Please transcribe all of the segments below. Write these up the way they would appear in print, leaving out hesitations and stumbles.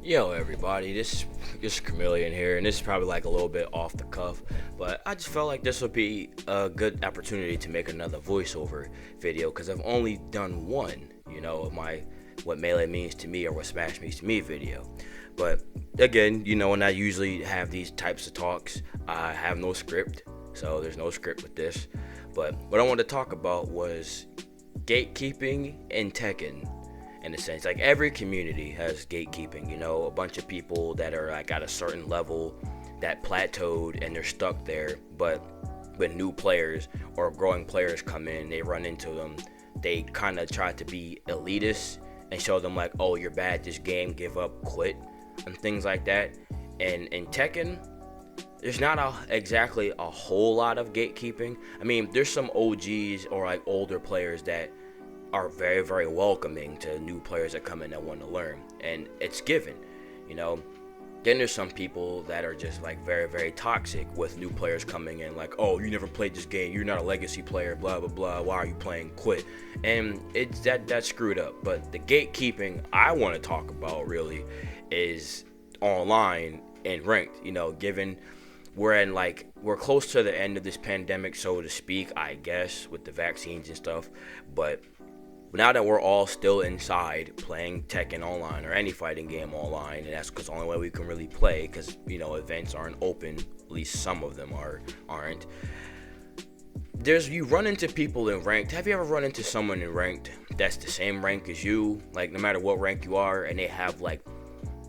Yo, everybody, this is Kermillion here, and this is probably like a little bit off the cuff, but I just felt like this would be a good opportunity to make another voiceover video because I've only done one, of my what Melee means to me or what Smash means to me video. But again, when I usually have these types of talks, I have no script, so there's no script with this. But what I wanted to talk about was gatekeeping in Tekken. In a sense, like every community has gatekeeping, a bunch of people that are like at a certain level that plateaued and they're stuck there. But when new players or growing players come in, they run into them, they kind of try to be elitist and show them like, oh, you're bad at this game, give up, quit, and things like that. And in Tekken, there's not exactly a whole lot of gatekeeping. I mean, there's some OGs or like older players that are very, very welcoming to new players that come in that want to learn, and it's given. Then there's some people that are just like very, very toxic with new players coming in, like, oh, you never played this game, you're not a legacy player, blah blah blah, why are you playing, quit. And it's that's screwed up. But the gatekeeping I want to talk about really is online and ranked. Given we're close to the end of this pandemic, so to speak, I guess, with the vaccines and stuff. But now that we're all still inside playing Tekken online or any fighting game online, and that's because the only way we can really play, because events aren't open, at least some of them aren't. You run into people in ranked. Have you ever run into someone in ranked that's the same rank as you, like no matter what rank you are, and they have like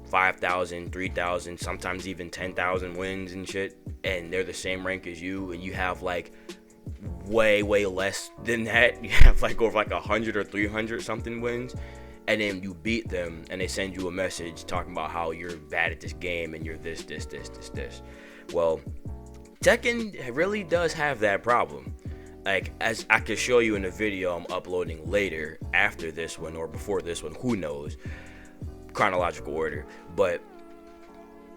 5,000, 3,000, sometimes even 10,000 wins and shit, and they're the same rank as you, and you have like way less than that? You have like over like 100 or 300 something wins, and then you beat them and they send you a message talking about how you're bad at this game and you're this. Well, Tekken really does have that problem. Like, as I can show you in the video I'm uploading later, after this one or before this one, who knows, chronological order. But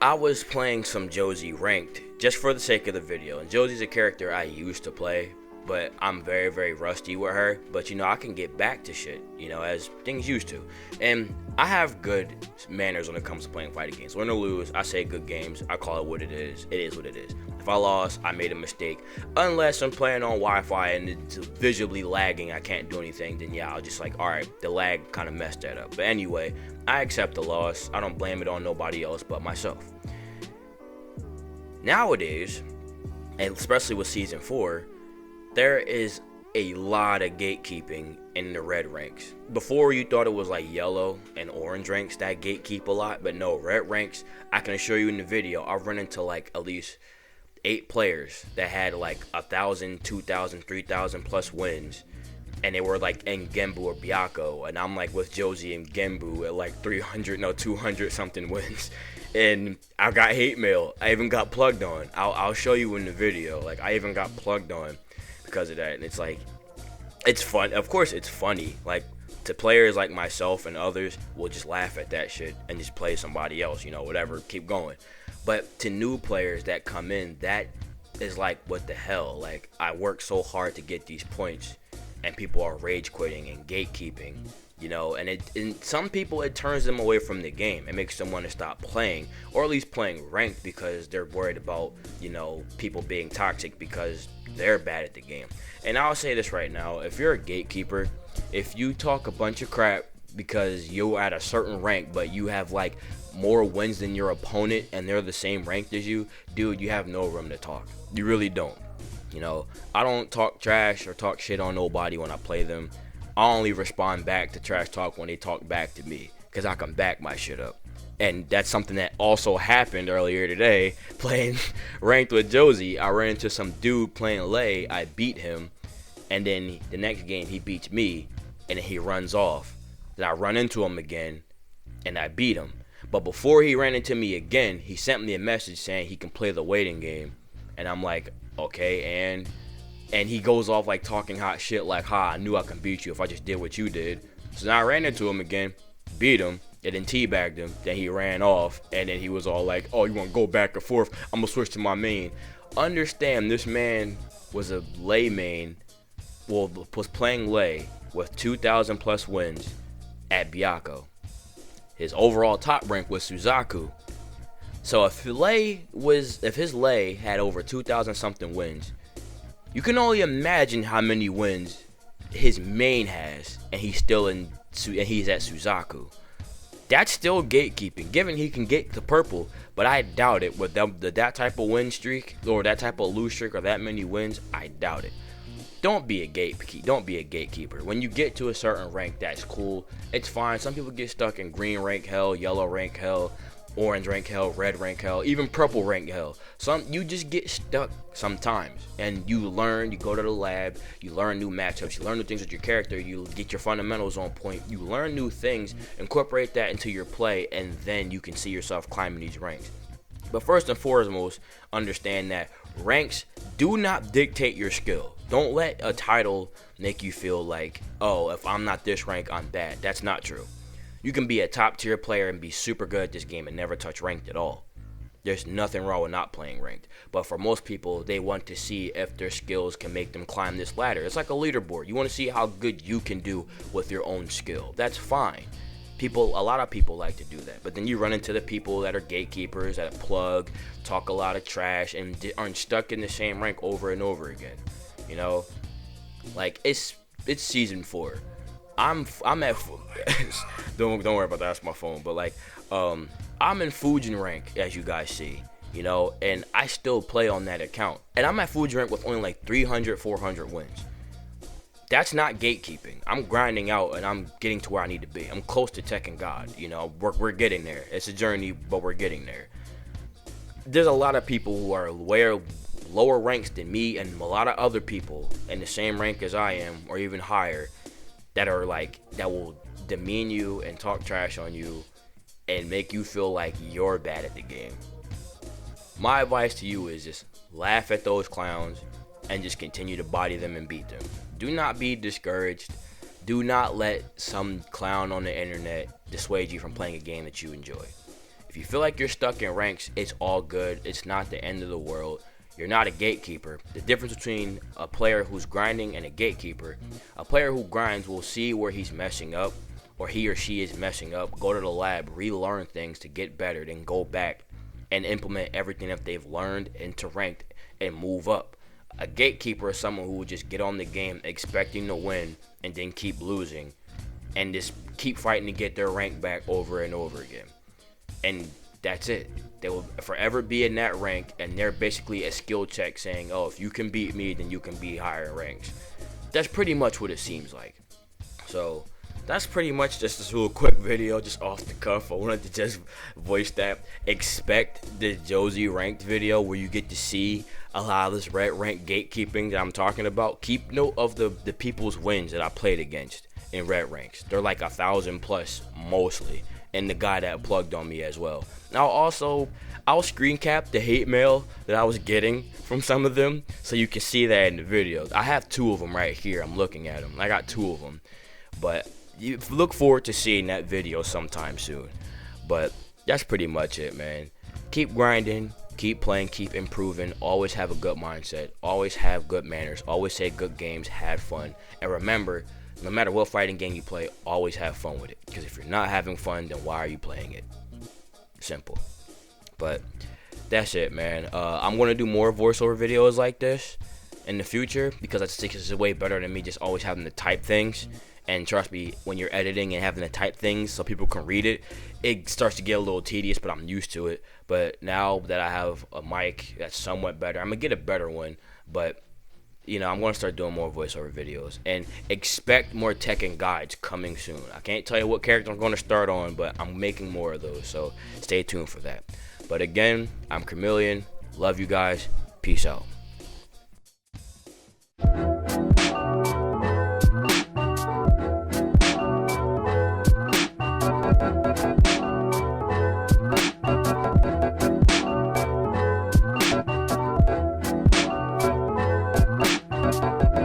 I was playing some Josie ranked just for the sake of the video, and Josie's a character I used to play, but I'm very, very rusty with her. But I can get back to shit, as things used to. And I have good manners when it comes to playing fighting games. Win or lose, I say good games, I call it what it is. It is what it is. If I lost, I made a mistake. Unless I'm playing on Wi-Fi and it's visibly lagging, I can't do anything, then yeah, I'll just like, alright, the lag kind of messed that up. But anyway, I accept the loss. I don't blame it on nobody else but myself. Nowadays, and especially with Season 4, there is a lot of gatekeeping in the red ranks. Before, you thought it was like yellow and orange ranks that gatekeep a lot, but no, red ranks, I can assure you in the video, I've run into like at least 8 players that had like 1,000, 2,000, 3,000 plus wins, and they were like in Genbu or Byakko, and I'm like with Josie and Genbu at like 200 something wins. And I got hate mail. I even got plugged on. I'll show you in the video. Like, I even got plugged on because of that. And it's like, it's fun. Of course, it's funny. Like, to players like myself and others, will just laugh at that shit and just play somebody else, whatever, keep going. But to new players that come in, that is like, what the hell? Like, I worked so hard to get these points, and people are rage quitting and gatekeeping. And some people, it turns them away from the game. It makes them want to stop playing, or at least playing ranked, because they're worried about, people being toxic because they're bad at the game. And I'll say this right now, if you're a gatekeeper, if you talk a bunch of crap because you're at a certain rank, but you have like more wins than your opponent and they're the same rank as you, dude, you have no room to talk. You really don't. I don't talk trash or talk shit on nobody when I play them. I only respond back to trash talk when they talk back to me, because I can back my shit up. And that's something that also happened earlier today, playing ranked with Josie. I ran into some dude playing Lei, I beat him, and then the next game he beats me, and then he runs off. Then I run into him again, and I beat him. But before he ran into me again, he sent me a message saying he can play the waiting game. And I'm like, okay, and he goes off like talking hot shit like, I knew I can beat you if I just did what you did. So now I ran into him again, beat him, and then teabagged him. Then he ran off, and then he was all like, oh, you want to go back and forth? I'm going to switch to my main. Understand, this man was a Lei main, was playing Lei with 2,000 plus wins at Byakko. His overall top rank was Suzaku. So if his lay had over 2,000 something wins, you can only imagine how many wins his main has, and he's at Suzaku. That's still gatekeeping, given he can get the purple, but I doubt it with that type of win streak or that type of lose streak or that many wins. I doubt it. Don't be a gatekeeper. When you get to a certain rank, that's cool. It's fine. Some people get stuck in green rank hell, yellow rank hell, orange rank hell, red rank hell, even purple rank hell. You just get stuck sometimes, and you learn. You go to the lab, you learn new matchups, you learn new things with your character, you get your fundamentals on point, you learn new things, incorporate that into your play, and then you can see yourself climbing these ranks. But first and foremost, understand that ranks do not dictate your skill. Don't let a title make you feel like, oh, if I'm not this rank, I'm bad. That's not true. You can be a top tier player and be super good at this game and never touch ranked at all. There's nothing wrong with not playing ranked. But for most people, they want to see if their skills can make them climb this ladder. It's like a leaderboard. You want to see how good you can do with your own skill. That's fine. A lot of people like to do that. But then you run into the people that are gatekeepers, that plug, talk a lot of trash, and aren't stuck in the same rank over and over again. You know, like it's season 4. I'm at don't worry about that. That's my phone. But like I'm in Fujin rank, as you guys see, you know, and I still play on that account, and I'm at Fujin rank with only like 300, 400 wins. That's not gatekeeping. I'm grinding out and I'm getting to where I need to be. I'm close to Tekken God. You know, we're getting there. It's a journey, but we're getting there. There's a lot of people who are way lower ranks than me, and a lot of other people in the same rank as I am, or even higher, that will demean you and talk trash on you and make you feel like you're bad at the game. My advice to you is just laugh at those clowns and just continue to body them and beat them. Do not be discouraged. Do not let some clown on the internet dissuade you from playing a game that you enjoy. If you feel like you're stuck in ranks, it's all good. It's not the end of the world. You're not a gatekeeper. The difference between a player who's grinding and a gatekeeper, a player who grinds will see where he's messing up, or he or she is messing up, go to the lab, relearn things to get better, then go back and implement everything that they've learned into ranked and move up. A gatekeeper is someone who will just get on the game expecting to win and then keep losing and just keep fighting to get their rank back over and over again. And that's it. They will forever be in that rank, and they're basically a skill check saying, oh, if you can beat me, then you can be higher in ranks. That's pretty much what it seems like. So that's pretty much just this little quick video, just off the cuff. I wanted to just voice that. Expect the Josie ranked video where you get to see a lot of this red rank gatekeeping that I'm talking about. Keep note of the people's wins that I played against in red ranks. They're like 1,000 plus mostly. And the guy that plugged on me as well. Now I'll screen cap the hate mail that I was getting from some of them, so you can see that in the videos. I have 2 of them right here. I'm looking at them. I got 2 of them, but you look forward to seeing that video sometime soon. But that's pretty much it, man. Keep grinding, keep playing, keep improving. Always have a good mindset. Always have good manners. Always say good games. Had fun, and remember, no matter what fighting game you play, always have fun with it. Because if you're not having fun, then why are you playing it? Simple. But that's it, man. I'm going to do more voiceover videos like this in the future, because I just think it's way better than me just always having to type things. And trust me, when you're editing and having to type things so people can read it, it starts to get a little tedious, but I'm used to it. But now that I have a mic that's somewhat better, I'm going to get a better one, but you know, I'm going to start doing more voiceover videos, and expect more Tekken guides coming soon. I can't tell you what character I'm going to start on, but I'm making more of those, so stay tuned for that. But again, I'm Kermillion. Love you guys. Peace out.